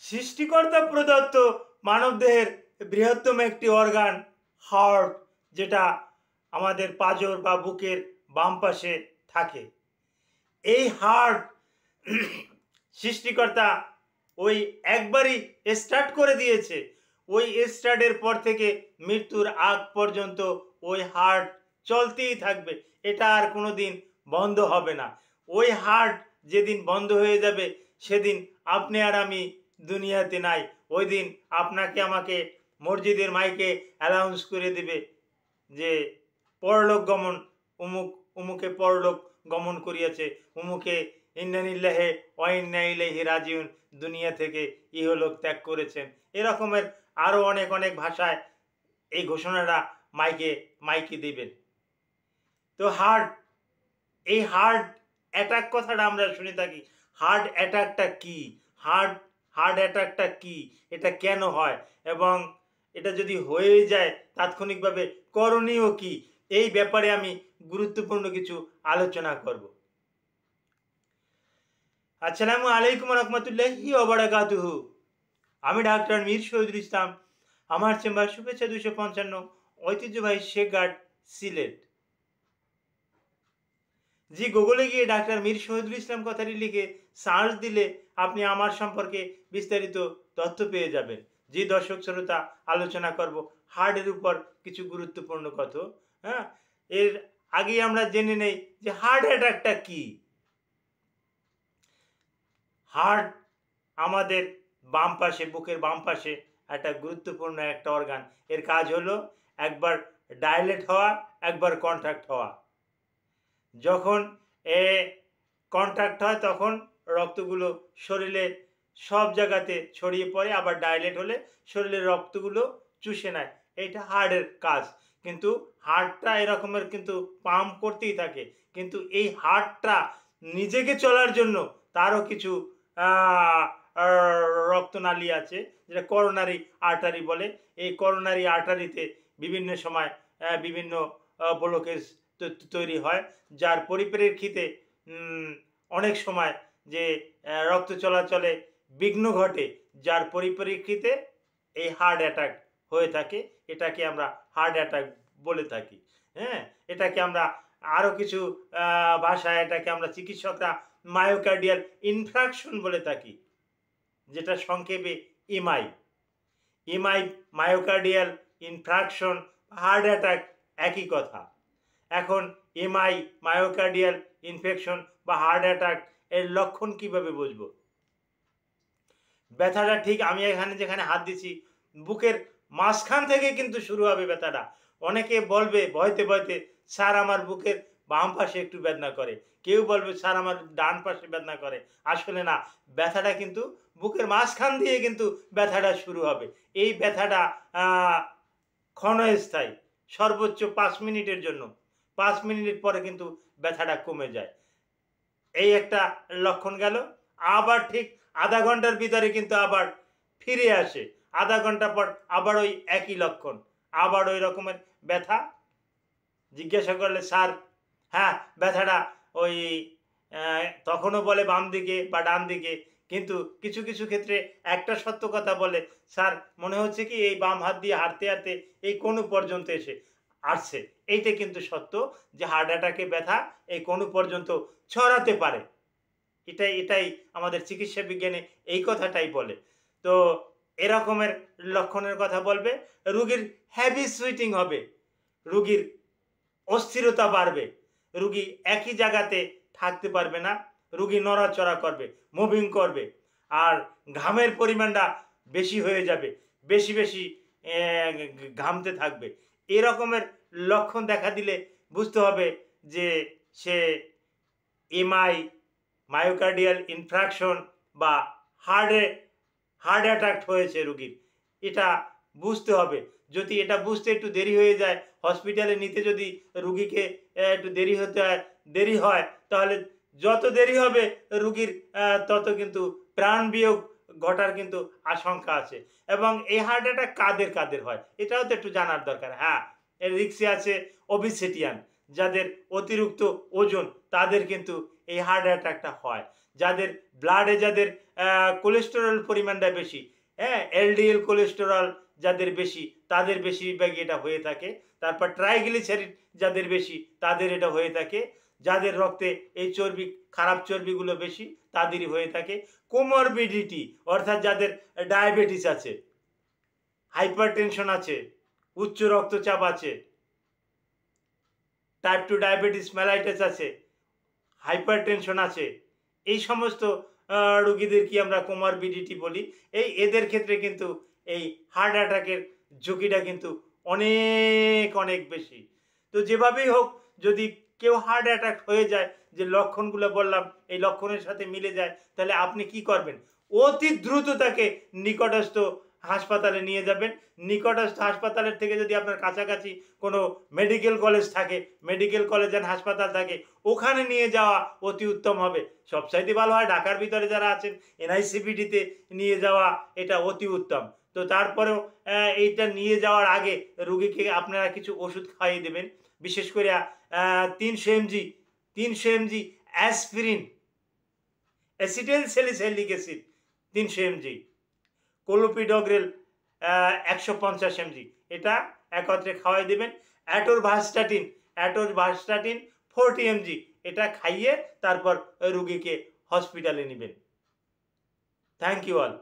সৃষ্টিকর্তা প্রদত্ত মানবদেহের বৃহত্তম একটি অর্গান হার্ট, যেটা আমাদের পাঁজর বা বুকের বাম পাশে থাকে। এই হার্ট সৃষ্টিকর্তা ওই একবারই স্টার্ট করে দিয়েছে। ওই স্টার্টের পর থেকে মৃত্যুর আগ পর্যন্ত ওই হার্ট চলতেই থাকবে, এটা আর কোনো দিন বন্ধ হবে না। ওই হার্ট যেদিন বন্ধ হয়ে যাবে সেদিন আপনি আর আমি দুনিয়াতে নাই। ওই দিন আপনাকে আমাকে মসজিদের মাইকে অ্যানাউন্স করে দেবে যে পরলোক গমন, উমুক উমুকে পরলোক গমন করিয়াছে, উমুকে ইন্না লিল্লাহি ওয়া ইন্না ইলাইহি রাজিউন, দুনিয়া থেকে ইহলোক ত্যাগ করেছেন। এরকমের আরও অনেক অনেক ভাষায় এই ঘোষণাটা মাইকে দিবেন। তো এই হার্ট অ্যাটাক কথাটা আমরা শুনে থাকি। হার্ট অ্যাটাকটা কি, হার্ট অ্যাটাকটা কি, এটা কেন হয়, এবং এটা যদি হয়ে যায় তাৎক্ষণিকভাবে করণীয় কি, এই ব্যাপারে আমি গুরুত্বপূর্ণ কিছু আলোচনা করব। আসসালামু আলাইকুম রহমতুল্লাহি ওয়া বারাকাতুহু। আমি ডাক্তার মীর শহীদুল ইসলাম। আমার চেম্বার শুভেচ্ছা 255, ঐতিহ্যবাহী শেখঘাট, সিলেট। যে গুগলে গিয়ে ডাক্তার মীর শহীদুল ইসলাম কথাটি লিখে সার্চ দিলে আপনি আমার সম্পর্কে বিস্তারিত তথ্য পেয়ে যাবেন। যে দর্শক শ্রোতা, আলোচনা করব হার্টের উপর কিছু গুরুত্বপূর্ণ কথা। হ্যাঁ, এর আগেই আমরা জেনে নেই যে হার্ট অ্যাটাকটা কি। হার্ট আমাদের বাম পাশে, বুকের বাম পাশে একটা গুরুত্বপূর্ণ একটা অর্গান। এর কাজ হলো একবার ডাইলেট হওয়া, একবার কন্ট্রাক্ট হওয়া। যখন কন্ট্রাক্ট হয় তখন রক্তগুলো শরীরের সব জায়গাতে ছড়িয়ে পড়ে, আবার ডাইলেট হলে শরীরের রক্তগুলো চুষে নেয়। এটা হার্টের কাজ। কিন্তু হার্টটা এরকমের কিন্তু পাম্প করতেই থাকে। কিন্তু এই হার্টটা নিজেকে চলার জন্য তারও কিছু রক্তনালী আছে, যেটা করোনারি আর্টারি বলে। এই করোনারি আর্টারিতে বিভিন্ন সময় বিভিন্ন ব্লকেজ তৈরি হয়, যার পরিপ্রেক্ষিতে অনেক সময় যে রক্ত চলাচলে বিঘ্ন ঘটে, যার পরিপ্রেক্ষিতে এই হার্ট অ্যাটাক হয়ে থাকে। এটাকে আমরা হার্ট অ্যাটাক বলে থাকি। হ্যাঁ, এটাকে আমরা আরও কিছু ভাষায় এটাকে আমরা চিকিৎসকরা মায়োকার্ডিয়াল ইনফ্রাকশন বলে থাকি, যেটা সংক্ষেপে ইমাই। মায়োকার্ডিয়াল ইনফ্রাকশন, হার্ট অ্যাটাক একই কথা। এখন মায়োকার্ডিয়াল ইনফেকশন বা হার্ট অ্যাটাক এর লক্ষণ কিভাবে বুঝবো? ব্যথাটা ঠিক আমি এখানে যেখানে হাত দিচ্ছি বুকের মাঝখান থেকে কিন্তু শুরু হবে ব্যথাটা। অনেকে বলবে ভয়তে ভয়তে, স্যার আমার বুকের বাম পাশে একটু বেদনা করে, কেউ বলবে স্যার আমার ডান পাশে বেদনা করে। আসলে না, ব্যথাটা কিন্তু বুকের মাঝখান দিয়ে কিন্তু ব্যথাটা শুরু হবে। এই ব্যথাটা ক্ষণস্থায়ী, সর্বোচ্চ 5 মিনিটের জন্য। 5 মিনিট পরে কিন্তু ব্যথাটা কমে যায়। এই একটা লক্ষণ গেল। আবার ঠিক আধা ঘন্টার ভিতরে কিন্তু আবার ফিরে আসে। আধা ঘন্টা পর আবার ওই একই লক্ষণ, আবার ওই রকমের ব্যথা। জিজ্ঞাসা করলে স্যার, হ্যাঁ ব্যথাটা ওই তখনও বলে বাম দিকে বা ডান দিকে, কিন্তু কিছু কিছু ক্ষেত্রে একটা সত্য কথা বলে, স্যার মনে হচ্ছে কি এই বাম হাত দিয়ে হাঁটতে হাঁটতে এই কোণু পর্যন্ত এসে আসছে। এইটা কিন্তু সত্য যে হার্ট অ্যাটাকে ব্যথা এই কোণু পর্যন্ত ছড়াতে পারে। এটাই আমাদের চিকিৎসা বিজ্ঞানে এই কথাটাই বলে। তো এরকমের লক্ষণের কথা বলবে। রুগীর হ্যাভি সুইটিং হবে, রুগীর অস্থিরতা বাড়বে, রুগী একই জায়গাতে থাকতে পারবে না, রুগী নড়াচড়া করবে, মুভিং করবে, আর ঘামের পরিমাণটা বেশি হয়ে যাবে, বেশি বেশি ঘামতে থাকবে। এরকমের লক্ষণ দেখা দিলে বুঝতে হবে যে সে মায়োকার্ডিয়াল ইনফ্রাকশন বা হার্ট অ্যাটাক হয়েছে রুগীর। এটা বুঝতে হবে। যদি এটা বুঝতে একটু দেরি হয়ে যায়, হসপিটালে নিতে যদি রুগীকে একটু দেরি হয়, তাহলে যত দেরি হবে রুগীর তত কিন্তু প্রাণ বিয়োগ ঘটার কিন্তু আশঙ্কা আছে। এবং এই হার্ট অ্যাটাক কাদের হয় এটাও তো একটু জানার দরকার। হ্যাঁ, এর রিক্সে আছে ওবিসিটিয়ান, যাদের অতিরিক্ত ওজন তাদের কিন্তু এই হার্ট অ্যাটাকটা হয়। যাদের ব্লাডে কোলেস্টেরল পরিমাণটা বেশি, হ্যাঁ, এলডিএল কোলেস্টেরল যাদের বেশি তাদের বেশিরভাগই এটা হয়ে থাকে। তারপর ট্রাইগ্লিসারিড যাদের বেশি তাদের এটা হয়ে থাকে। যাদের রক্তে এই চর্বি, খারাপ চর্বিগুলো বেশি তাদেরই হয়ে থাকে। কোমরবিডিটি অর্থাৎ যাদের ডায়াবেটিস আছে, হাইপারটেনশন আছে, উচ্চ রক্তচাপ আছে, টাইপ 2 ডায়াবেটিস মেলাইটাস আছে, হাইপারটেনশন আছে, এই সমস্ত রোগীদের কি আমরা কোমরবিডিটি বলি। এদের ক্ষেত্রে কিন্তু এই হার্ট অ্যাটাকের ঝুঁকিটা কিন্তু অনেক অনেক বেশি। তো যেভাবেই হোক, যদি কেউ হার্ট অ্যাটাক হয়ে যায়, যে লক্ষণগুলো বললাম এই লক্ষণের সাথে মিলে যায়, তাহলে আপনি কি করবেন? অতি দ্রুত তাকে নিকটস্থ হাসপাতালে নিয়ে যাবেন। নিকটস্থ হাসপাতালের থেকে যদি আপনার কাছাকাছি কোনো মেডিকেল কলেজ থাকে, মেডিকেল কলেজ অ্যান্ড হাসপাতাল থাকে, ওখানে নিয়ে যাওয়া অতি উত্তম হবে। সবচাইতে ভালো হয় ঢাকার ভিতরে যারা আছেন এনআইসিবিডিতে নিয়ে যাওয়া, এটা অতি উত্তম। তো তারপরেও এইটা নিয়ে যাওয়ার আগে রুগীকে আপনারা কিছু ওষুধ খাইয়ে দেবেন। বিশেষ করে 300 mg aspirin, acetyl salicylic acid 300 mg, clopidogrel 150 mg, এটা একত্রে খাওয়াই দেবেন। অ্যাটোরভাস্টাটিন 40 mg, এটা খাইয়ে তারপর রুগীকে হসপিটালে নেবেন। Thank you all.